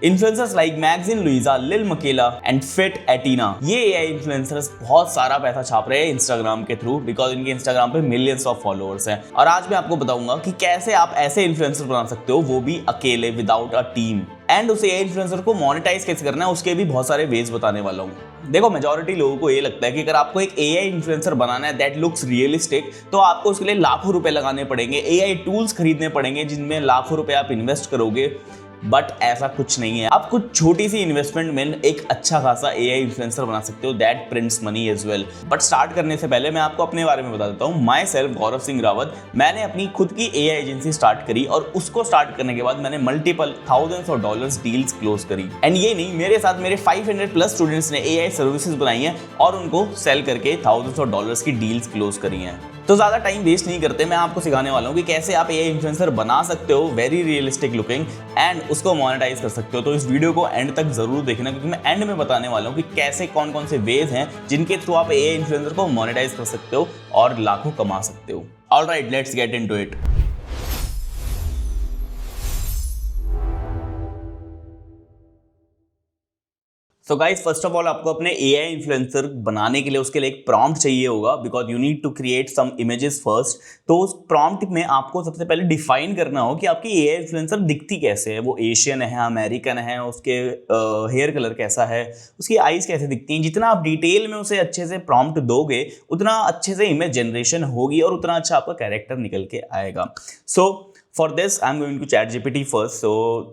Influencers like magazine Luisa, लिल मकेला and fit एटीना, ये AI influencers बहुत सारा पैसा छाप रहे हैं इंस्टाग्राम के थ्रू, बिकॉज इनके इंस्टाग्राम पे मिलियंस ऑफ फॉलोअर्स हैं। और आज मैं आपको बताऊंगा कि कैसे आप ऐसे इन्फ्लुएंसर बना सकते हो, वो भी अकेले, विदाउट अ टीम। एंड उस एआई इन्फ्लुएंसर को मोनेटाइज कैसे करना है, उसके भी बहुत सारे वेज बताने वाला हूँ। देखो, मेजॉरिटी लोगों को ये लगता है कि अगर आपको एक एआई इन्फ्लुएंसर बनाना है दैट लुक्स रियलिस्टिक, तो आपको उसके लिए लाखों रुपए लगाने पड़ेंगे, एआई टूल्स खरीदने पड़ेंगे जिनमें लाखों रुपए आप इन्वेस्ट करोगे। बट ऐसा कुछ नहीं है। आप कुछ छोटी सी इन्वेस्टमेंट में एक अच्छा खासा एआई इन्फ्लुएंसर बना सकते हो that prints money as well. But start करने से पहले मैं आपको अपने बारे में बता देता हूँ। माई सेल्फ गौरव सिंह रावत, मैंने अपनी खुद की एआई एजेंसी स्टार्ट करी और उसको स्टार्ट करने के बाद मैंने multiple thousands of dollars deals close करी। एंड ये नहीं, मेरे साथ मेरे 500 प्लस स्टूडेंट्स ने एआई सर्विसेज बनाई हैं और उनको सेल करके थाउजेंड्स ऑफ डॉलर्स की डील्स क्लोज करी हैं। तो ज्यादा टाइम वेस्ट नहीं करते, मैं आपको सिखाने वाला हूँ कि कैसे आप एआई इन्फ्लुएंसर बना सकते हो वेरी रियलिस्टिक लुकिंग एंड उसको मोनेटाइज कर सकते हो। तो इस वीडियो को एंड तक जरूर देखना, क्योंकि मैं एंड में बताने वाला हूँ कि कैसे कौन कौन से वेज हैं जिनके थ्रू आप एआई इन्फ्लुएंसर को मोनेटाइज कर सकते हो और लाखों कमा सकते हो। Alright, let's get into it. So guys, first of all आपको अपने एआई इन्फ्लुएंसर बनाने के लिए उसके लिए एक प्रॉम्प्ट चाहिए होगा, because you need to create some images first. तो उस प्रॉम्प्ट में आपको सबसे पहले डिफाइन करना हो कि आपकी एआई इन्फ्लुएंसर दिखती कैसे है, वो एशियन है, अमेरिकन है, उसके हेयर कलर कैसा है, उसकी आईज कैसे दिखती हैं। जितना आप डिटेल में उसे अच्छे से प्रॉम्प्ट दोगे, उतना अच्छे से इमेज जनरेशन होगी और उतना अच्छा आपका कैरेक्टर निकल के आएगा। So for this I am going to ChatGPT first. So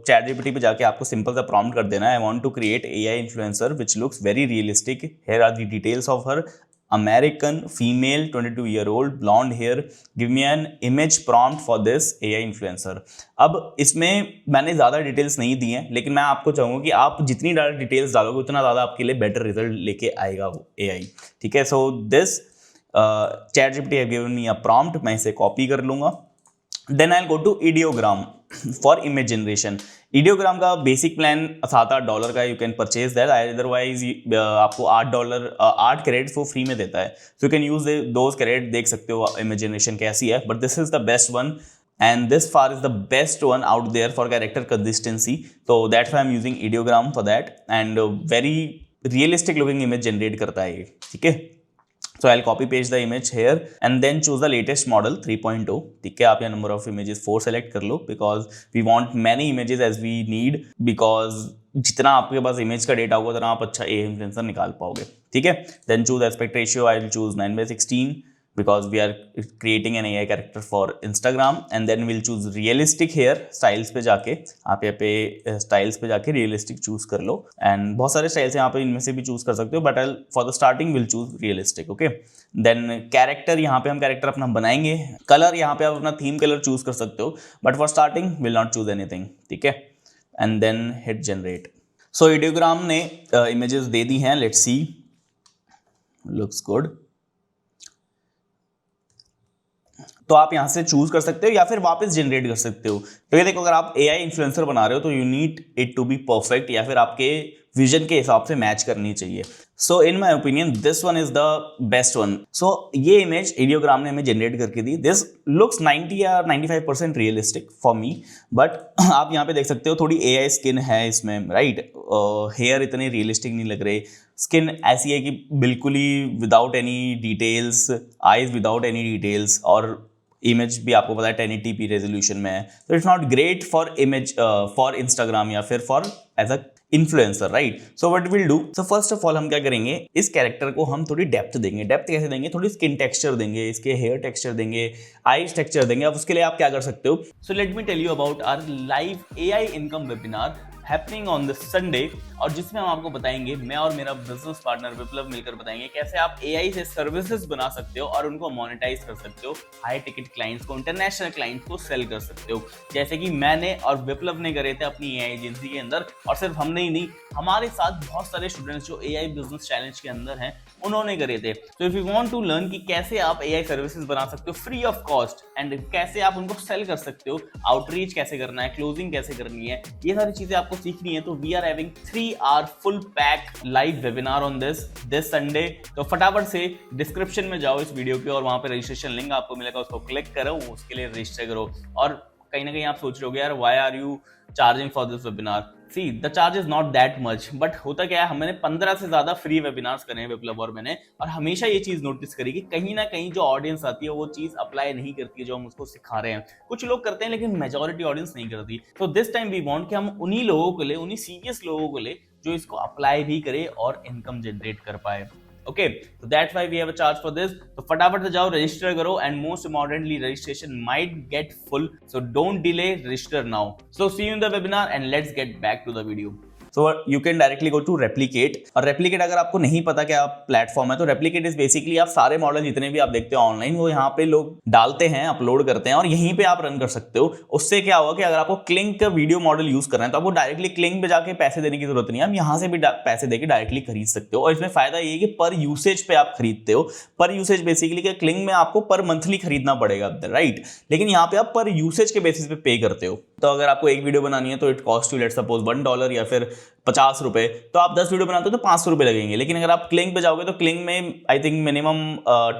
ChatGPT पे जाके आपको सिंपल सा प्रॉम्प्ट कर देना है, I want to create AI influencer which looks very realistic, here are the details of her, American female 22 year old blonde hair, give me an image prompt for this AI influencer। अब इसमें मैंने ज़्यादा details नहीं दी हैं, लेकिन मैं आपको चाहूँगा कि आप जितनी ज़्यादा डिटेल्स डालोगे उतना ज़्यादा आपके लिए बेटर रिजल्ट लेके आएगा वो AI। ठीक है, so this ChatGPT have given me a prompt, मैं इसे कॉपी कर लूँगा। Then I go to Ideogram for image generation. Ideogram का बेसिक प्लान $7-8 का, you can purchase that, otherwise आपको $8 क्रेडिट्स वो फ्री में देता है, so you can use those credit, देख सकते हो इमेज जनरेशन कैसी है। But this is the best one and this far is the best one out there for character consistency, so that's why I'm using Ideogram for that, and very realistic looking image generate करता है ये। ठीक है, so I'll copy paste the image here and then choose the latest model 3.0। ठीक है, आप यहाँ number of images 4 select कर लो, because we want many images as we need, because जितना आपके पास इमेज का डेटा होगा उतना आप अच्छा एआई इन्फ्लुएंसर निकाल पाओगे। ठीक है, then choose aspect ratio, I will choose 9:16 because we are creating an AI character for Instagram, and then we'll choose realistic here। styles पे जाके आप यहाँ पे styles पे जाके realistic choose कर लो, and बहुत सारे styles यहाँ पे इनमें से भी choose कर सकते हो, but I'll for the starting will choose realistic। okay, then character, यहाँ पे हम character अपना बनाएंगे। color यहाँ पे आप अपना theme color choose कर सकते हो, but for starting will not choose anything। ठीक है, and then hit generate। so Ideogram ने images दे दी हैं, let's see, looks good। तो आप यहाँ से चूज कर सकते हो या फिर वापस जनरेट कर सकते हो। तो ये देखो, अगर आप एआई इन्फ्लुएंसर बना रहे हो तो you need it to be perfect, या फिर आपके विजन के हिसाब से मैच करनी चाहिए। So in my opinion this one is the best one. So ये इमेज Ideogram ने हमें जनरेट करके दी। दिस लुक्स 90 या 95% रियलिस्टिक फॉर मी, बट आप यहाँ पे देख सकते हो थोड़ी एआई स्किन है इसमें, राइट। हेयर इतने रियलिस्टिक नहीं लग रहे, स्किन ऐसी है कि बिल्कुल ही without any details, eyes without any details, और इमेज भी आपको पता है 1080p रेजोल्यूशन में है। तो it's not great for image for Instagram या फिर for as a influencer, right. So what will do, so first of all हम क्या करेंगे, इस कैरेक्टर को हम थोड़ी डेप्थ देंगे। डेप्थ कैसे देंगे, थोड़ी स्किन टेक्सचर देंगे, इसके हेयर टेक्सचर देंगे, आईज टेक्सचर देंगे। अब उसके लिए आप क्या कर सकते हो, so let me tell you about our live AI income webinar happening on this Sunday, और जिसमें हम आपको बताएंगे, मैं और मेरा बिजनेस पार्टनर विप्लव मिलकर बताएंगे कैसे आप एआई से सर्विसेज बना सकते हो और उनको मोनेटाइज कर सकते हो, हाई टिकट क्लाइंट्स को, इंटरनेशनल क्लाइंट्स को सेल कर सकते हो, जैसे कि मैंने और विप्लव ने करे थे अपनी एआई एजेंसी के अंदर। और सिर्फ हमने ही नहीं, हमारे साथ बहुत सारे स्टूडेंट्स जो एआई बिजनेस चैलेंज के अंदर हैं उन्होंने करे थे। तो if you want to learn कि कैसे आप एआई सर्विसेज बना सकते हो फ्री ऑफ कॉस्ट, एंड कैसे आप उनको सेल कर सकते हो, आउटरीच कैसे करना है, क्लोजिंग कैसे करनी है, ये सारी चीजें आपको सीखनी है, तो we are having 3 hour full pack live webinar on this Sunday. तो फटाफट से डिस्क्रिप्शन में जाओ इस वीडियो के, और वहां पे रजिस्ट्रेशन लिंक आपको मिलेगा, उसको क्लिक करो, उसके लिए रजिस्टर करो और कहीं ना कहीं आप सोच रहे हो यार why are you charging for this webinar. See the charge is not that much, but होता क्या है, हमने 15 से ज्यादा फ्री वेबिनार्स करे हैं विप्लव और मैंने, और हमेशा ये चीज नोटिस करी कि कहीं ना कहीं जो ऑडियंस आती है वो चीज अप्लाई नहीं करती है जो हम उसको सिखा रहे हैं। कुछ लोग करते हैं लेकिन मेजोरिटी ऑडियंस नहीं करती। तो दिस टाइम वी वांट कि हम उन्हीं लोगों को ले, उन्हीं सीरियस लोगों को ले जो इसको अप्लाई भी करे और इनकम जनरेट कर पाए। Okay, so that's why we have a charge for this. तो फटाफट से जाओ रजिस्टर करो, and most importantly registration might get full, so don't delay, register now. So see you in the webinar and let's get back to the video. So you can directly go to Replicate, और Replicate अगर आपको नहीं पता क्या platform है तो Replicate is basically आप सारे मॉडल जितने भी आप देखते हो ऑनलाइन वो यहाँ पे लोग डालते हैं, अपलोड करते हैं और यहीं पे आप रन कर सकते हो। उससे क्या होगा कि अगर आपको क्लिंक का वीडियो मॉडल यूज करना है तो आपको डायरेक्टली क्लिंक पे जाके पैसे देने की जरूरत नहीं है, आप यहाँ से भी पैसे देके डायरेक्टली खरीद सकते हो। और इसमें फायदा ये है कि पर यूसेज पे आप खरीदते हो। पर यूसेज बेसिकली क्या, क्लिंक में आपको पर मंथली खरीदना पड़ेगा, राइट, लेकिन यहाँ पे आप पर यूसेज के बेसिस पे पे करते हो। तो अगर आपको एक वीडियो बनानी है तो it cost you let suppose $1 या फिर 50 रुपए, तो आप 10 वीडियो बनाते हो तो 500 रुपए लगेंगे। लेकिन अगर आप क्लिंक पे जाओगे तो क्लिंक में आई थिंक मिनिमम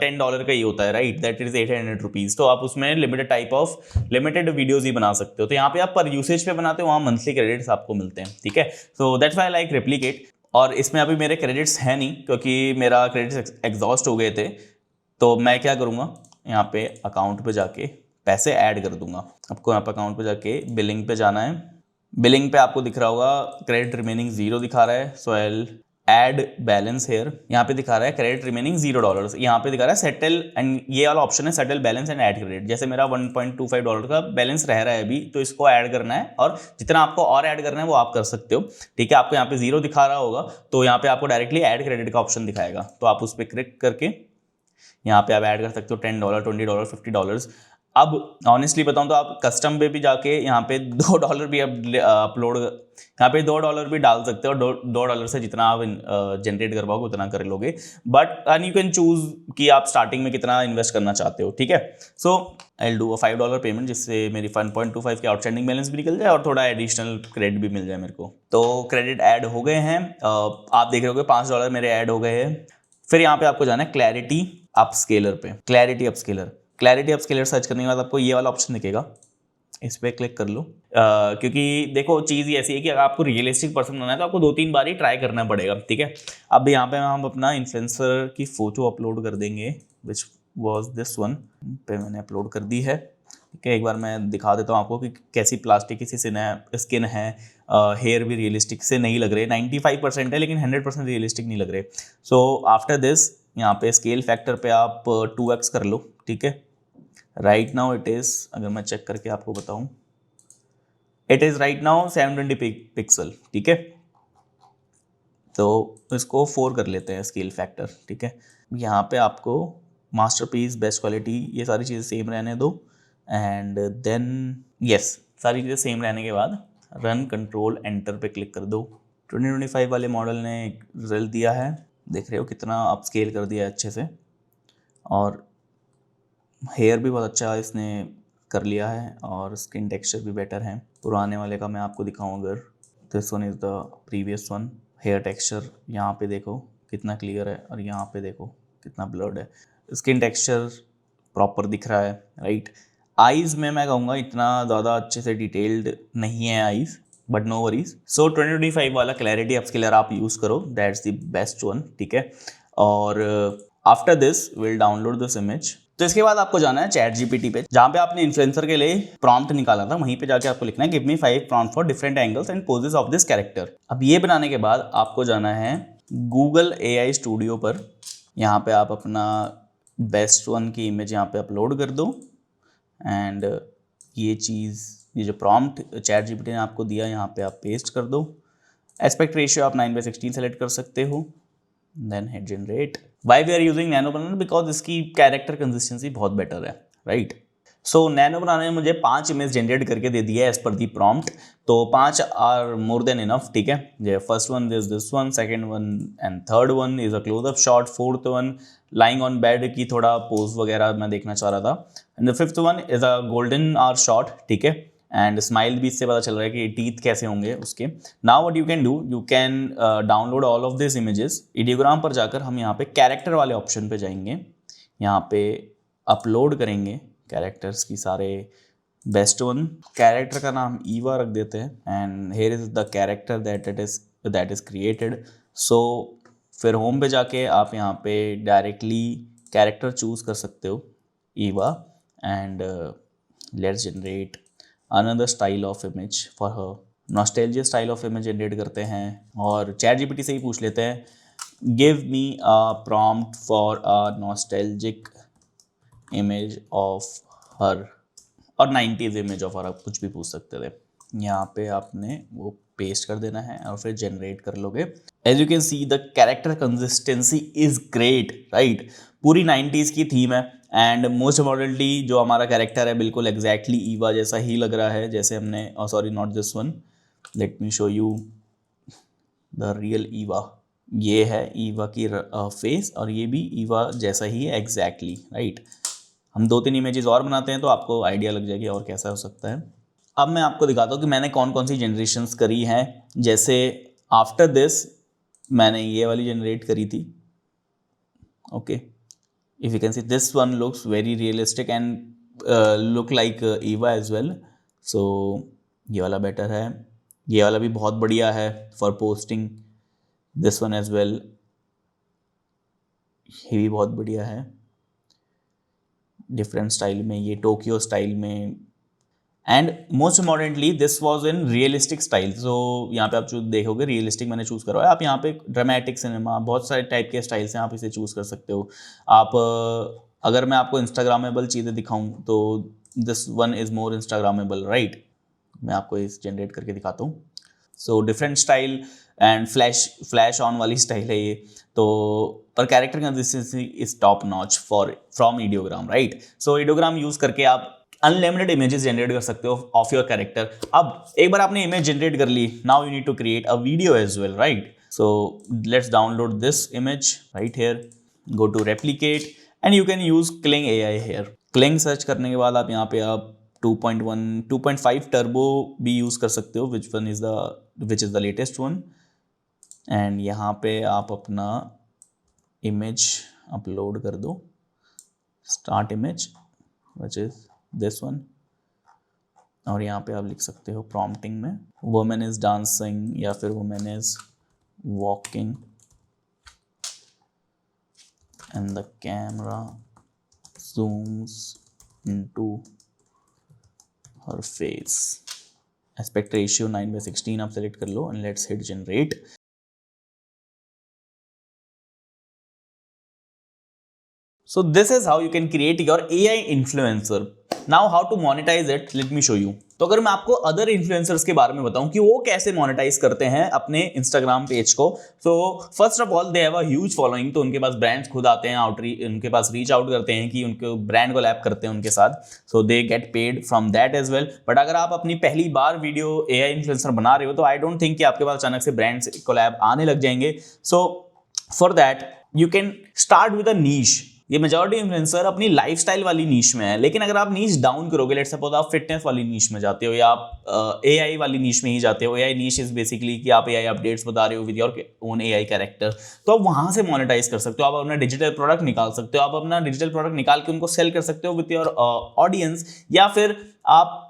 $10 का ही होता है, राइट, दैट इज 800 रुपीज। तो आप उसमें लिमिटेड वीडियोज ही बना सकते हो। तो यहाँ पे आप पर यूसेज पे बनाते हो, वहाँ मंथली क्रेडिट्स आपको मिलते हैं, ठीक है। So that's why I like replicate. और इसमें अभी मेरे क्रेडिट्स हैं नहीं क्योंकि मेरा क्रेडिट्स एग्जॉस्ट हो गए थे। तो मैं क्या करूँगा, यहाँ पे अकाउंट पे जाके पैसे ऐड कर दूंगा। आपको यहाँ पे अकाउंट पे जाके बिलिंग पे जाना है। बिलिंग पे आपको दिख रहा होगा क्रेडिट रिमेनिंग 0 दिखा रहा है, so I will add balance here. यहाँ पे दिखा रहा है क्रेडिट रिमेनिंग $0, यहाँ पे दिखा रहा है सेटल, एंड ये वाला ऑप्शन है settle balance and add credit. जैसे मेरा $1.25 का बैलेंस रह रहा है अभी, तो इसको ऐड करना है और जितना आपको और ऐड करना है वो आप कर सकते हो, ठीक है। आपको यहाँ पे 0 दिखा रहा होगा तो यहाँ पे आपको डायरेक्टली ऐड क्रेडिट का ऑप्शन दिखाएगा, तो आप उस पर क्लिक करके यहाँ पे आप ऐड कर सकते हो $10, $20, $50। अब ऑनेस्टली बताऊं तो आप कस्टम पे भी जाके यहाँ पे $2 भी अपलोड, यहाँ पे $2 भी डाल सकते हो। $2 से जितना आप जनरेट कर पाओगे उतना कर लोगे, बट यू कैन चूज कि आप स्टार्टिंग में कितना इन्वेस्ट करना चाहते हो, ठीक है। So I will do a $5 payment, जिससे मेरी 1.25 के आउटस्टैंडिंग बैलेंस भी निकल जाए और थोड़ा एडिशनल क्रेडिट भी मिल जाए मेरे को। तो क्रेडिट ऐड हो गए हैं, आप देख रहे होगे $5 मेरे ऐड हो गए हैं। फिर यहाँ पे आपको जाना है क्लैरिटी अपस्केलर पे। क्लैरिटी अपस्केलर सर्च करने के बाद आपको ये वाला ऑप्शन दिखेगा, इस पर क्लिक कर लो। क्योंकि देखो चीज़ ही ऐसी है कि अगर आपको रियलिस्टिक पर्सन बनना है तो आपको 2-3 बार ही ट्राई करना पड़ेगा, ठीक है। अब यहाँ पे हम अपना इन्फ्लुएंसर की फोटो अपलोड कर देंगे, विच वॉज दिस वन पे मैंने अपलोड कर दी है, ठीक है। एक बार मैं दिखा देता हूँ आपको कि कैसी प्लास्टिक की स्किन है, हेयर भी रियलिस्टिक से नहीं लग रहे, 95% है लेकिन 100% रियलिस्टिक नहीं लग रहे। सो आफ्टर दिस यहाँ पे स्केल फैक्टर पे आप 2x कर लो, ठीक है। राइट नाउ इट इज़, अगर मैं चेक करके आपको बताऊं, it is right now 720 pixel, ठीक है। तो इसको 4 कर लेते हैं स्केल फैक्टर, ठीक है। यहाँ पे आपको मास्टरपीस, बेस्ट क्वालिटी, ये सारी चीज़ें सेम रहने दो, एंड देन यस, सारी चीज़ें सेम रहने के बाद रन कंट्रोल एंटर पे क्लिक कर दो। 2025 वाले मॉडल ने रिजल्ट दिया है, देख रहे हो कितना अप स्केल कर दिया है अच्छे से, और हेयर भी बहुत अच्छा इसने कर लिया है और स्किन टेक्सचर भी बेटर है। पुराने वाले का मैं आपको दिखाऊं, अगर this one is the previous one, hair texture यहाँ पे देखो कितना क्लियर है और यहाँ पे देखो कितना ब्लर्ड है। स्किन टेक्सचर प्रॉपर दिख रहा है, राइट। आईज़ में मैं कहूँगा इतना ज़्यादा अच्छे से डिटेल्ड नहीं है आईज़, बट नो वरीज। सो 2025 वाला क्लैरिटी अपस्केलर आप यूज़ करो, दैट्स द बेस्ट वन, ठीक है। और after this will download this image. तो इसके बाद आपको जाना है चैट जीपीटी पे, जहाँ पे आपने इन्फ्लुएंसर के लिए प्रॉम्प्ट निकाला था, वहीं पे जाके आपको लिखना है give me 5 prompt for different angles and poses of this character. अब ये बनाने के बाद आपको जाना है गूगल AI स्टूडियो पर, यहाँ पे आप अपना बेस्ट वन की इमेज यहाँ पे अपलोड कर दो, एंड ये जो प्रॉम्प्ट चैट जीपीटी ने आपको दिया यहाँ पे आप पेस्ट कर दो। एस्पेक्ट रेशियो आप 9:16 सेलेक्ट कर सकते हो, then hit generate. Why we are using nano banana, because इसकी कैरेक्टर कंसिस्टेंसी बहुत बेटर है, राइट। सो नैनो बनाना ने मुझे 5 इमेज जनरेट करके दे दिया है एज पर दी प्रॉम्प्ट, तो 5 आर मोर देन इनफ, ठीक है। First one is this one, second one and third one is a close up shot, fourth one lying on bed की थोड़ा पोज वगैरह मैं देखना चाह रहा था, and the fifth one is a golden hour shot, ठीक है। एंड स्माइल भी इससे पता चल रहा है कि टीथ कैसे होंगे उसके। Now what you can do, you can download all of this images. Ideogram पर जाकर हम यहाँ पे कैरेक्टर वाले ऑप्शन पे जाएंगे, यहाँ पे अपलोड करेंगे कैरेक्टर्स की सारे बेस्ट वन। कैरेक्टर का नाम ईवा रख देते हैं and here is the character that is created. So फिर होम पे जाके आप यहाँ पे डायरेक्टली कैरेक्टर चूज कर सकते हो Eva and let's generate another style of image for her. Nostalgia style of image generate करते हैं और चैट जीपीटी से ही पूछ लेते हैं give me a prompt for a nostalgic image of her और 90s इमेज ऑफ हर, आप कुछ भी पूछ सकते थे। यहाँ पे आपने वो पेस्ट कर देना है और फिर जनरेट कर लोगे। As you can see the character consistency is great, right. पूरी 90s की थीम है एंड मोस्ट इम्पॉर्टेंटली जो हमारा कैरेक्टर है बिल्कुल एग्जैक्टली ईवा जैसा ही लग रहा है, जैसे हमने sorry not this one, let me show you the real Eva. ये है ईवा की फेस और ये भी ईवा जैसा ही है एग्जैक्टली, राइट। हम 2-3 इमेजेस और बनाते हैं तो आपको आइडिया लग जाएगी और कैसा हो सकता है। अब मैं आपको दिखाता हूँ कि मैंने कौन कौन सी जनरेशन्स करी हैं। जैसे आफ्टर दिस मैंने ये वाली जनरेट करी थी, okay. If you can see this one looks very realistic and look like Eva as well. So ये वाला बेटर है, ये वाला भी बहुत बढ़िया है for posting. This one as well, ये भी बहुत बढ़िया है डिफरेंट स्टाइल में, ये टोक्यो स्टाइल में and most importantly this was in realistic style. So यहाँ पे आप जो देखोगे रियलिस्टिक मैंने चूज़ करा है। आप यहाँ पे ड्रामेटिक सिनेमा बहुत सारे टाइप के स्टाइल्स हैं, आप इसे चूज़ कर सकते हो। आप अगर मैं आपको इंस्टाग्रामेबल चीज़ें दिखाऊं तो this one is more instagrammable, right. मैं आपको इस जनरेट करके दिखाता हूँ। So different style and flash on वाली स्टाइल है ये तो, पर character consistency is top notch from Ideogram, right. So Ideogram use करके आप अनलिमिटेड इमेजेस जनरेट कर सकते हो ऑफ योर कैरेक्टर। अब एक बार आपने इमेज जनरेट कर ली, now you need to create a video as well, right. So let's download this image right here, go to Replicate and you can use Kling AI here. Kling search करने के बाद आप यहाँ पे आप 2.1 2.5 turbo भी यूज कर सकते हो, which is the latest one. And यहाँ पे आप अपना इमेज अपलोड कर दो, start image which is this one. और यहाँ पे आप लिख सकते हो प्रॉम्प्टिंग में वुमेन इज डांसिंग या फिर women is walking and the camera zooms into her face। Aspect ratio 9/16 आप सेलेक्ट कर लो and let's hit generate. So this is how you can create your AI influencer. Now how to monetize it, let me show you. तो अगर मैं आपको other influencers के बारे में बताऊं कि वो कैसे मोनेटाइज करते हैं अपने इंस्टाग्राम पेज को, तो first of all they have a huge following. तो उनके पास ब्रांड्स खुद आते हैं उनके पास रीच आउट करते हैं कि उनके ब्रांड को लैप करते हैं उनके साथ, so they get paid from that as well. But अगर आप अपनी पहली बार वीडियो AI इन्फ्लुएंसर बना रहे हो तो आई डोंट थिंक कि आपके पास अचानक से ब्रांड्स कोलैब आने लग जाएंगे। So for that you can start with a niche. ये मेजॉरिटी इन्फ्लुएंसर अपनी लाइफस्टाइल वाली नीश में है, लेकिन अगर आप नीश डाउन करोगे, लेट्स सपोज आप फिटनेस वाली नीश में जाते हो या आप AI वाली नीश में ही जाते हो, AI नीश इज बेसिकली कि आप AI अपडेट्स बता रहे हो with your own AI character, तो आप वहां से मोनेटाइज कर सकते हो। आप अपना डिजिटल प्रोडक्ट निकाल सकते हो, आप अपना डिजिटल प्रोडक्ट निकाल के उनको सेल कर सकते हो विद योर ऑडियंस, या फिर आप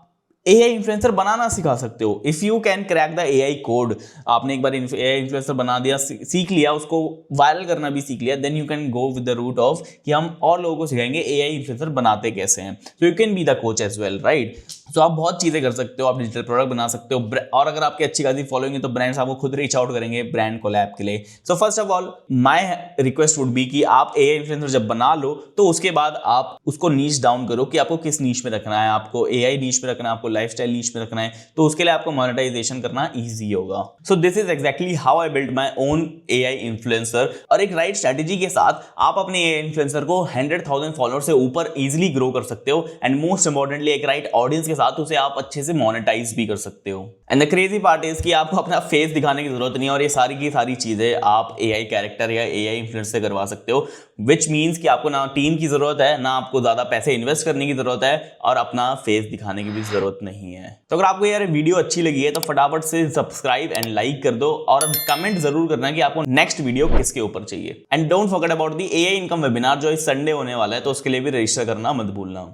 AI इन्फ्लुएंसर बनाना सिखा सकते हो। If you can crack the AI code, आपने एक बार AI इन्फ्लुएंसर बना दिया, सीख लिया, उसको वायरल करना भी सीख लिया, then you can go with the route of कि हम और लोगों को सिखाएंगे AI इन्फ्लुएंसर बनाते कैसे हैं। So you can be the coach as well, right. So आप बहुत चीजें कर सकते हो, आप डिजिटल प्रोडक्ट बना सकते हो, और अगर आपकी अच्छी खासी फॉलोइंग है तो ब्रांड्स आपको खुद रीच आउट करेंगे ब्रांड कोलैब के लिए। सो first of all my request would be कि आप AI इन्फ्लुएंसर जब बना लो तो उसके बाद आप उसको नीच डाउन करो कि आपको किस नीच में रखना है, आपको AI नीच में रखना है, आपको लाइफस्टाइल नीच में रखना है, तो उसके लिए आपको मोनेटाइजेशन करना इजी होगा। So this is exactly how I build my own AI influencer. और एक राइट स्ट्रेटेजी के साथ आप अपने AI इन्फ्लुएंसर को 100,000 फॉलोअर से ऊपर इजीली ग्रो कर सकते हो, एंड मोस्ट इंपॉर्टेंटली एक राइट ऑडियंस के साथ उसे आप अच्छे से मोनेटाइज भी कर सकते हो। And the crazy part is कि आपको अपना फेस दिखाने की जरूरत नहीं है, और ये सारी की सारी चीजें आप AI कैरेक्टर या AI इन्फ्लुएंसर से करवा सकते हो, विच मीन्स कि आपको ना टीम की जरूरत है, ना आपको ज्यादा पैसे इन्वेस्ट करने की जरूरत है, और अपना फेस दिखाने की भी जरूरत नहीं है। तो अगर आपको यार वीडियो अच्छी लगी है तो फटाफट से सब्सक्राइब एंड लाइक कर दो, और कमेंट जरूर करना कि आपको नेक्स्ट वीडियो किसके ऊपर चाहिए। And don't forget about the AI income webinar जो इस संडे होने वाला है, तो उसके लिए भी रजिस्टर करना मत भूलना।